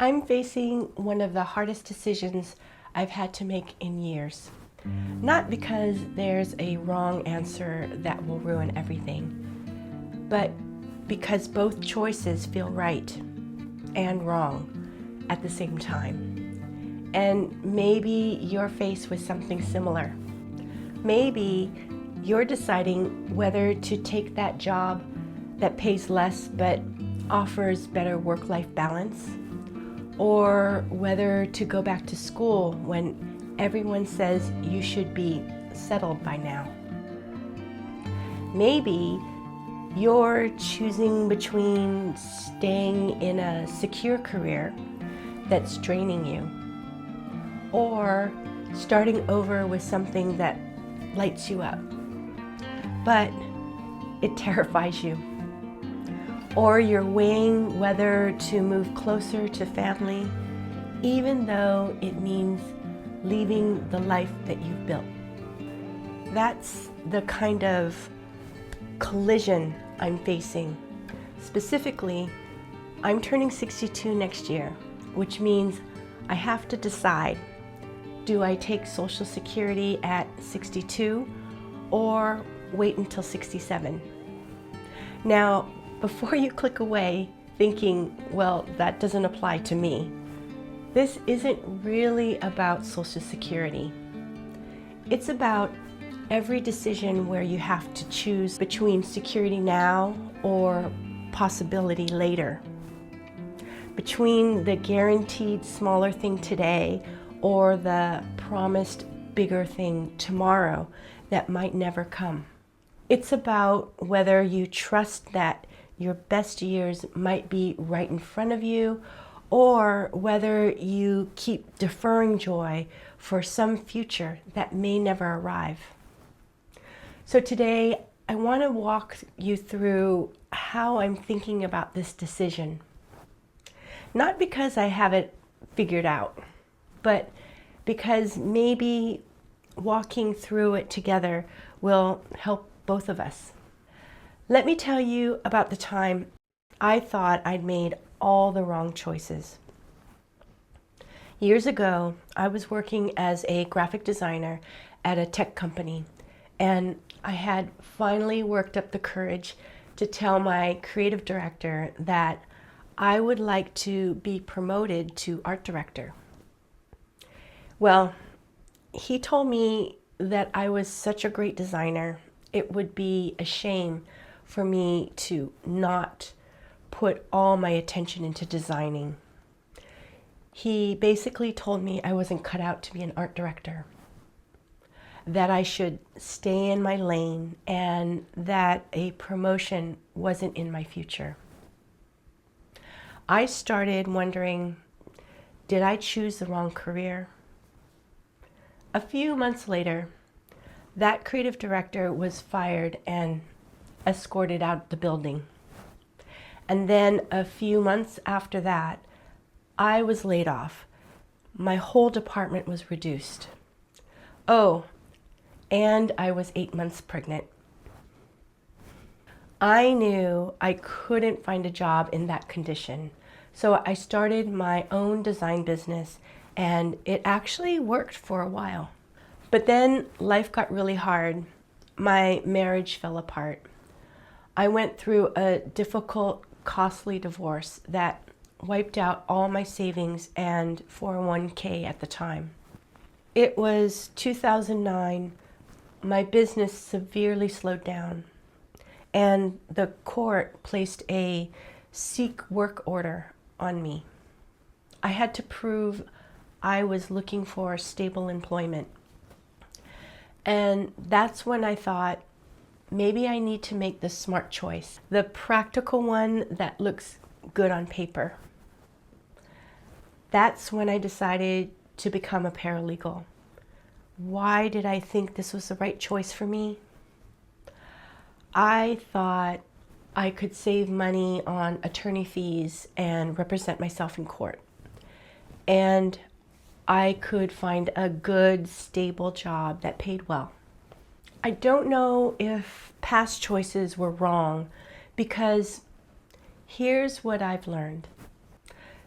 I'm facing one of the hardest decisions I've had to make in years. Not because there's a wrong answer that will ruin everything, but because both choices feel right and wrong at the same time. And maybe you're faced with something similar. Maybe you're deciding whether to take that job that pays less but offers better work-life balance, or whether to go back to school when everyone says you should be settled by now. Maybe you're choosing between staying in a secure career that's draining you, or starting over with something that lights you up, but it terrifies you. Or you're weighing whether to move closer to family, even though it means leaving the life that you've built. That's the kind of collision I'm facing. Specifically, I'm turning 62 next year, which means I have to decide, do I take Social Security at 62 or wait until 67? Now, before you click away thinking, well, that doesn't apply to me, this isn't really about Social Security. It's about every decision where you have to choose between security now or possibility later, between the guaranteed smaller thing today or the promised bigger thing tomorrow that might never come. It's about whether you trust that your best years might be right in front of you, or whether you keep deferring joy for some future that may never arrive. So today, I want to walk you through how I'm thinking about this decision. Not because I have it figured out, but because maybe walking through it together will help both of us. Let me tell you about the time I thought I'd made all the wrong choices. Years ago, I was working as a graphic designer at a tech company, and I had finally worked up the courage to tell my creative director that I would like to be promoted to art director. Well, he told me that I was such a great designer, it would be a shame for me to not put all my attention into designing. He basically told me I wasn't cut out to be an art director, that I should stay in my lane, and that a promotion wasn't in my future. I started wondering, did I choose the wrong career? A few months later, that creative director was fired and escorted out the building. And then a few months after that, I was laid off. My whole department was reduced. Oh, and I was 8 months pregnant. I knew I couldn't find a job in that condition, so I started my own design business, and it actually worked for a while. But then life got really hard. My marriage fell apart. I went through a difficult, costly divorce that wiped out all my savings and 401k at the time. It was 2009. My business severely slowed down, and the court placed a seek work order on me. I had to prove I was looking for stable employment. And that's when I thought, maybe I need to make the smart choice, the practical one that looks good on paper. That's when I decided to become a paralegal. Why did I think this was the right choice for me? I thought I could save money on attorney fees and represent myself in court. And I could find a good, stable job that paid well. I don't know if past choices were wrong, because here's what I've learned.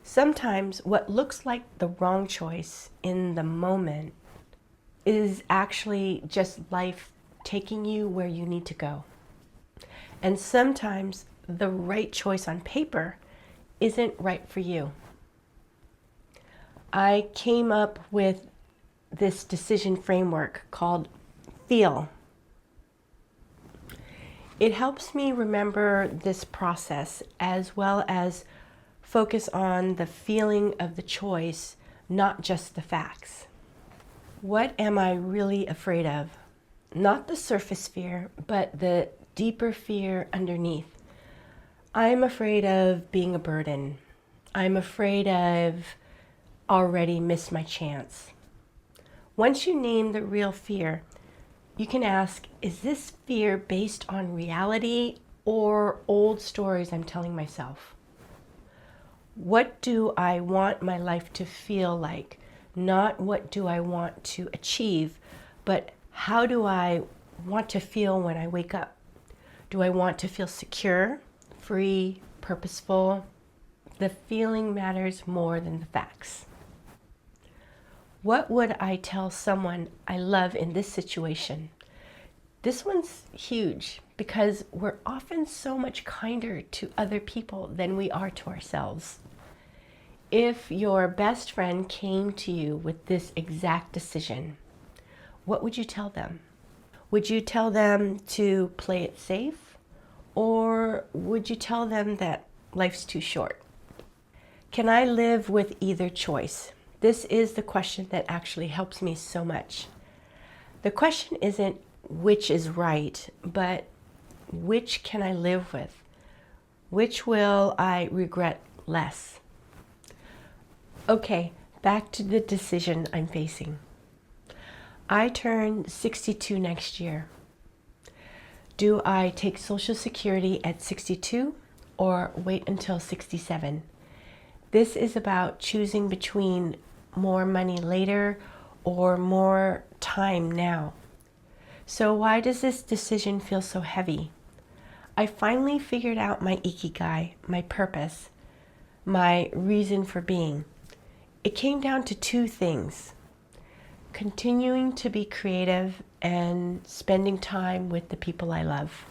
Sometimes what looks like the wrong choice in the moment is actually just life taking you where you need to go. And sometimes the right choice on paper isn't right for you. I came up with this decision framework called F.E.E.L. It helps me remember this process as well as focus on the feeling of the choice, not just the facts. What am I really afraid of? Not the surface fear, but the deeper fear underneath. I'm afraid of being a burden. I'm afraid I've already missed my chance. Once you name the real fear, you can ask, is this fear based on reality or old stories I'm telling myself? What do I want my life to feel like? Not what do I want to achieve, but how do I want to feel when I wake up? Do I want to feel secure, free, purposeful? The feeling matters more than the facts. What would I tell someone I love in this situation? This one's huge because we're often so much kinder to other people than we are to ourselves. If your best friend came to you with this exact decision, what would you tell them? Would you tell them to play it safe? Or would you tell them that life's too short? Can I live with either choice? This is the question that actually helps me so much. The question isn't which is right, but which can I live with? Which will I regret less? Okay, back to the decision I'm facing. I turn 62 next year. Do I take Social Security at 62 or wait until 67? This is about choosing between more money later or more time now. So why does this decision feel so heavy? I finally figured out my Ikigai, my purpose, my reason for being. It came down to two things: continuing to be creative and spending time with the people I love.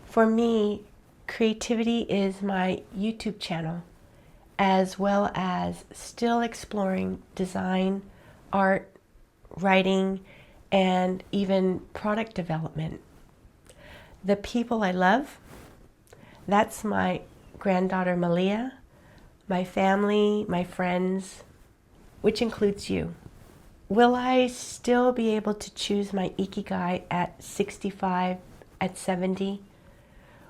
For me, creativity is my YouTube channel, as well as still exploring design, art, writing, and even product development. The people I love, that's my granddaughter Malia, my family, my friends, which includes you. Will I still be able to choose my Ikigai at 65, at 70?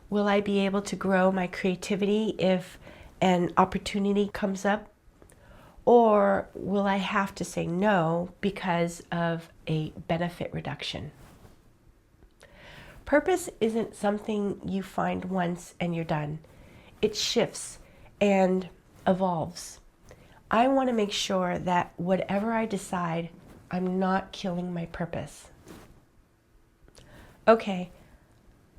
Will I be able to grow my creativity if an opportunity comes up? Or will I have to say no because of a benefit reduction? Purpose isn't something you find once and you're done. It shifts and evolves. I want to make sure that whatever I decide, I'm not killing my purpose. Okay,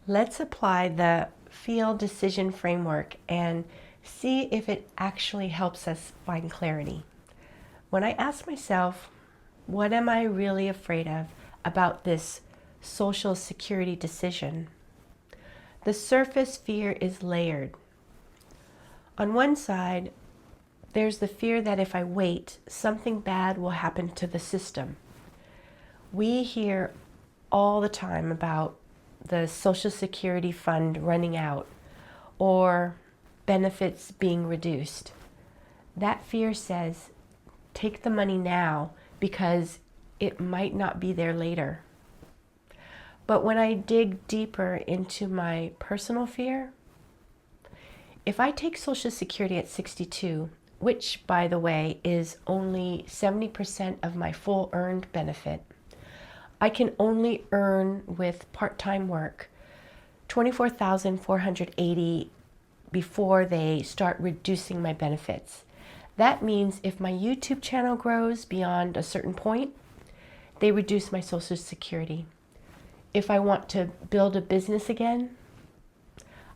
let's apply the F.E.E.L decision framework and see if it actually helps us find clarity. When I ask myself, what am I really afraid of about this Social Security decision? The surface fear is layered. On one side, there's the fear that if I wait, something bad will happen to the system. We hear all the time about the Social Security fund running out or benefits being reduced. That fear says, take the money now because it might not be there later. But when I dig deeper into my personal fear, if I take Social Security at 62, which, by the way, is only 70% of my full earned benefit, I can only earn with part-time work $24,480 before they start reducing my benefits. That means if my YouTube channel grows beyond a certain point, they reduce my Social Security. If I want to build a business again,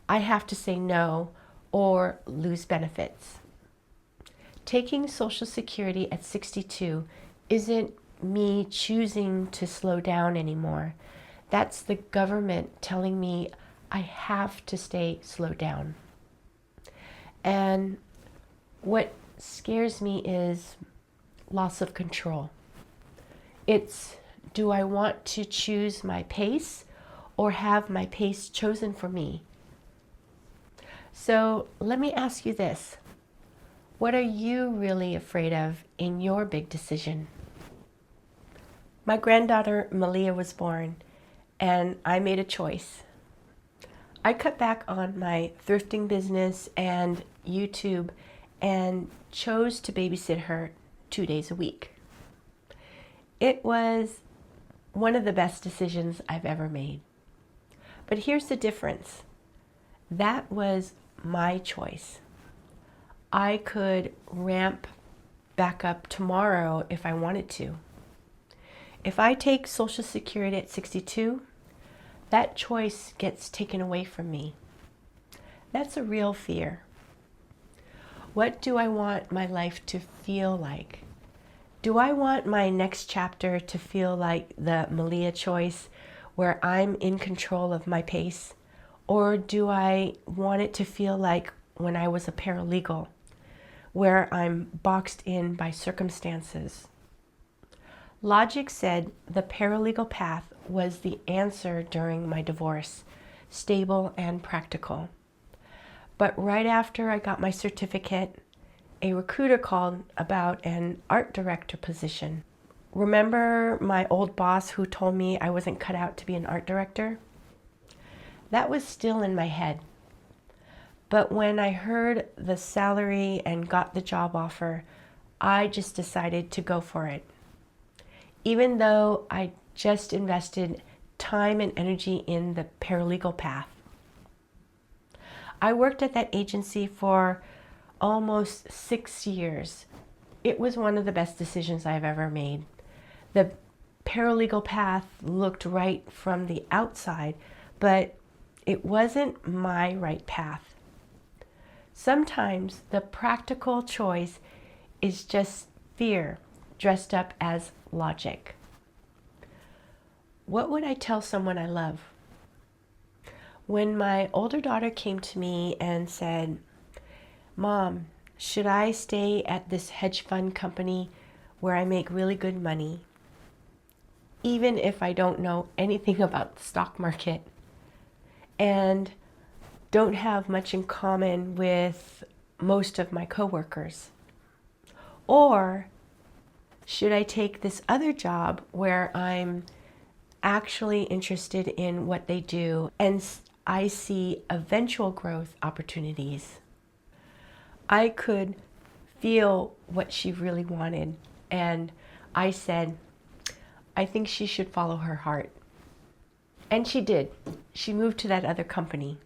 I have to say no, or lose benefits. Taking Social Security at 62 isn't me choosing to slow down anymore. That's the government telling me I have to stay slowed down. And what scares me is loss of control. It's, do I want to choose my pace or have my pace chosen for me? So let me ask you this. What are you really afraid of in your big decision? My granddaughter Malia was born, and I made a choice. I cut back on my thrifting business and YouTube and chose to babysit her 2 days a week. It was one of the best decisions I've ever made. But here's the difference. That was my choice. I could ramp back up tomorrow if I wanted to. If I take Social Security at 62, that choice gets taken away from me. That's a real fear. What do I want my life to feel like? Do I want my next chapter to feel like the Malia choice, where I'm in control of my pace? Or do I want it to feel like when I was a paralegal, where I'm boxed in by circumstances? Logic said the paralegal path was the answer during my divorce, stable and practical. But right after I got my certificate, a recruiter called about an art director position. Remember my old boss who told me I wasn't cut out to be an art director? That was still in my head. But when I heard the salary and got the job offer, I just decided to go for it. Even though I just invested time and energy in the paralegal path. I worked at that agency for almost 6 years. It was one of the best decisions I've ever made. The paralegal path looked right from the outside, but it wasn't my right path. Sometimes the practical choice is just fear dressed up as logic. What would I tell someone I love? When my older daughter came to me and said, "Mom, should I stay at this hedge fund company where I make really good money, even if I don't know anything about the stock market and don't have much in common with most of my coworkers? Or should I take this other job where I'm actually interested in what they do and I see eventual growth opportunities?" I could feel what she really wanted, and I said, I think she should follow her heart. And she did. She moved to that other company.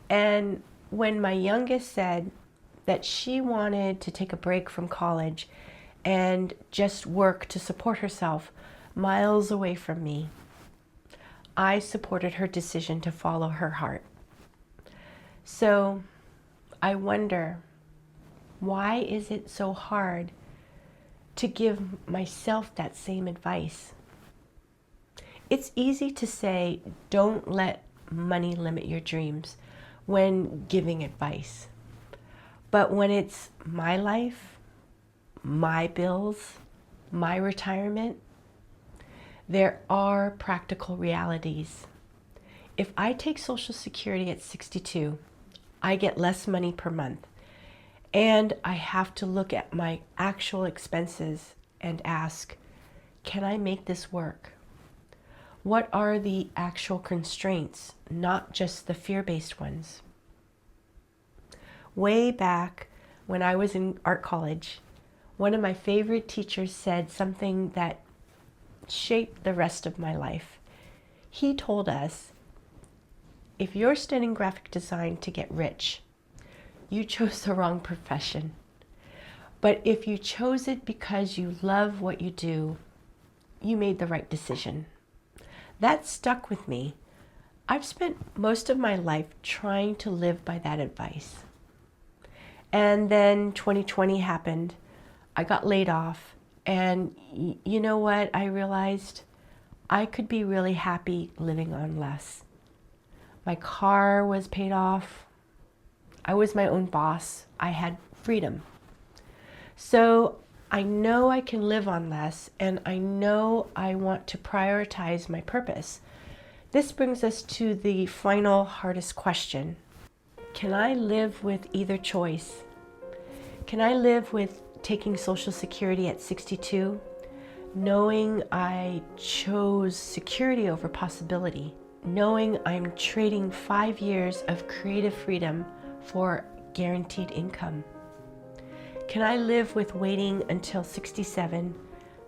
And when my youngest said that she wanted to take a break from college and just work to support herself miles away from me, I supported her decision to follow her heart. So I wonder, why is it so hard to give myself that same advice? It's easy to say, don't let money limit your dreams when giving advice. But when it's my life, my bills, my retirement, there are practical realities. If I take Social Security at 62, I get less money per month, and I have to look at my actual expenses and ask, can I make this work? What are the actual constraints, not just the fear-based ones? Way back when I was in art college, one of my favorite teachers said something that shaped the rest of my life. He told us, if you're studying graphic design to get rich, you chose the wrong profession. But if you chose it because you love what you do, you made the right decision. That stuck with me. I've spent most of my life trying to live by that advice. And then 2020 happened. I got laid off. And you know what? I realized I could be really happy living on less. My car was paid off. I was my own boss. I had freedom. So I know I can live on less, and I know I want to prioritize my purpose. This brings us to the final hardest question. Can I live with either choice? Can I live with taking Social Security at 62, knowing I chose security over possibility, knowing I'm trading 5 years of creative freedom for guaranteed income? Can I live with waiting until 67,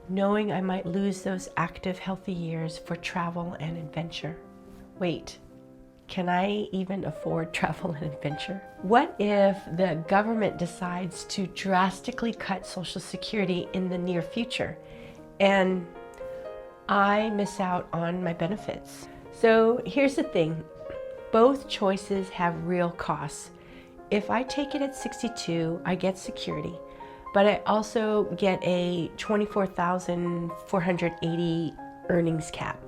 knowing I might lose those active, healthy years for travel and adventure? Wait, can I even afford travel and adventure? What if the government decides to drastically cut Social Security in the near future and I miss out on my benefits? So here's the thing, both choices have real costs. If I take it at 62, I get security, but I also get a 24,480 earnings cap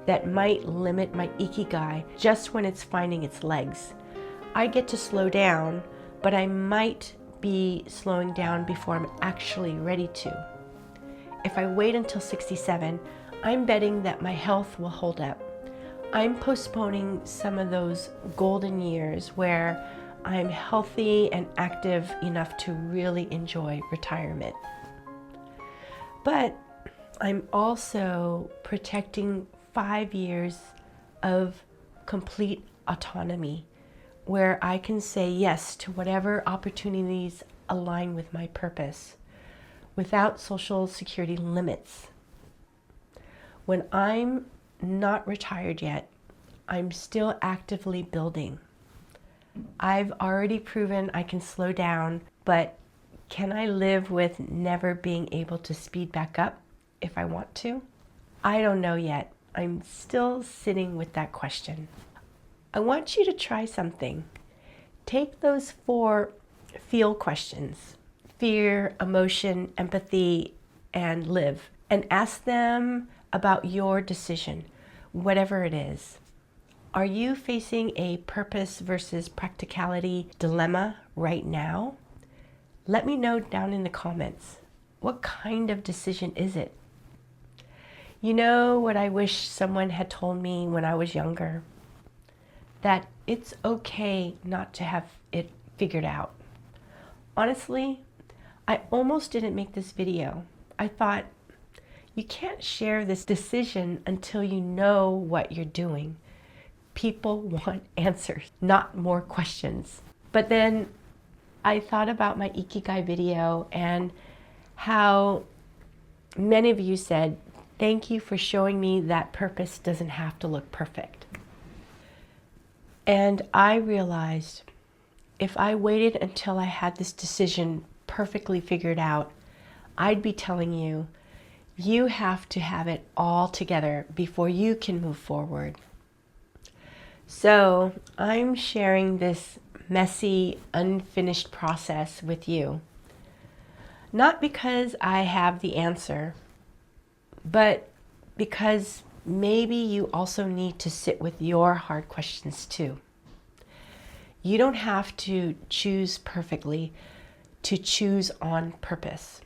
that might limit my Ikigai just when it's finding its legs. I get to slow down, but I might be slowing down before I'm actually ready to. If I wait until 67, I'm betting that my health will hold up. I'm postponing some of those golden years where I'm healthy and active enough to really enjoy retirement. But I'm also protecting 5 years of complete autonomy where I can say yes to whatever opportunities align with my purpose without Social Security limits. When I'm not retired yet, I'm still actively building. I've already proven I can slow down, but can I live with never being able to speed back up if I want to? I don't know yet. I'm still sitting with that question. I want you to try something. Take those 4 feel questions, fear, emotion, empathy, and live, and ask them about your decision, whatever it is. Are you facing a purpose versus practicality dilemma right now? Let me know down in the comments. What kind of decision is it? You know what I wish someone had told me when I was younger? That it's okay not to have it figured out. Honestly, I almost didn't make this video. I thought, you can't share this decision until you know what you're doing. People want answers, not more questions. But then I thought about my Ikigai video and how many of you said, thank you for showing me that purpose doesn't have to look perfect. And I realized if I waited until I had this decision perfectly figured out, I'd be telling you, you have to have it all together before you can move forward. So I'm sharing this messy, unfinished process with you. Not because I have the answer, but because maybe you also need to sit with your hard questions too. You don't have to choose perfectly to choose on purpose.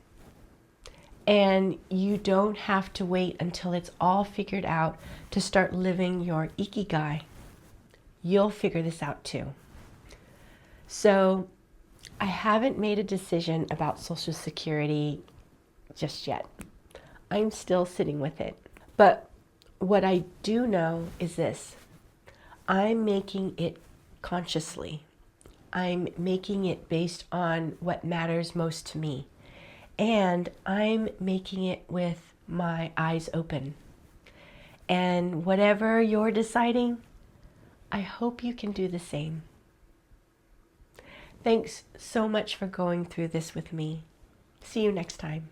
And you don't have to wait until it's all figured out to start living your Ikigai. You'll figure this out too. So I haven't made a decision about Social Security just yet. I'm still sitting with it. But what I do know is this. I'm making it consciously. I'm making it based on what matters most to me. And I'm making it with my eyes open. And whatever you're deciding, I hope you can do the same. Thanks so much for going through this with me. See you next time.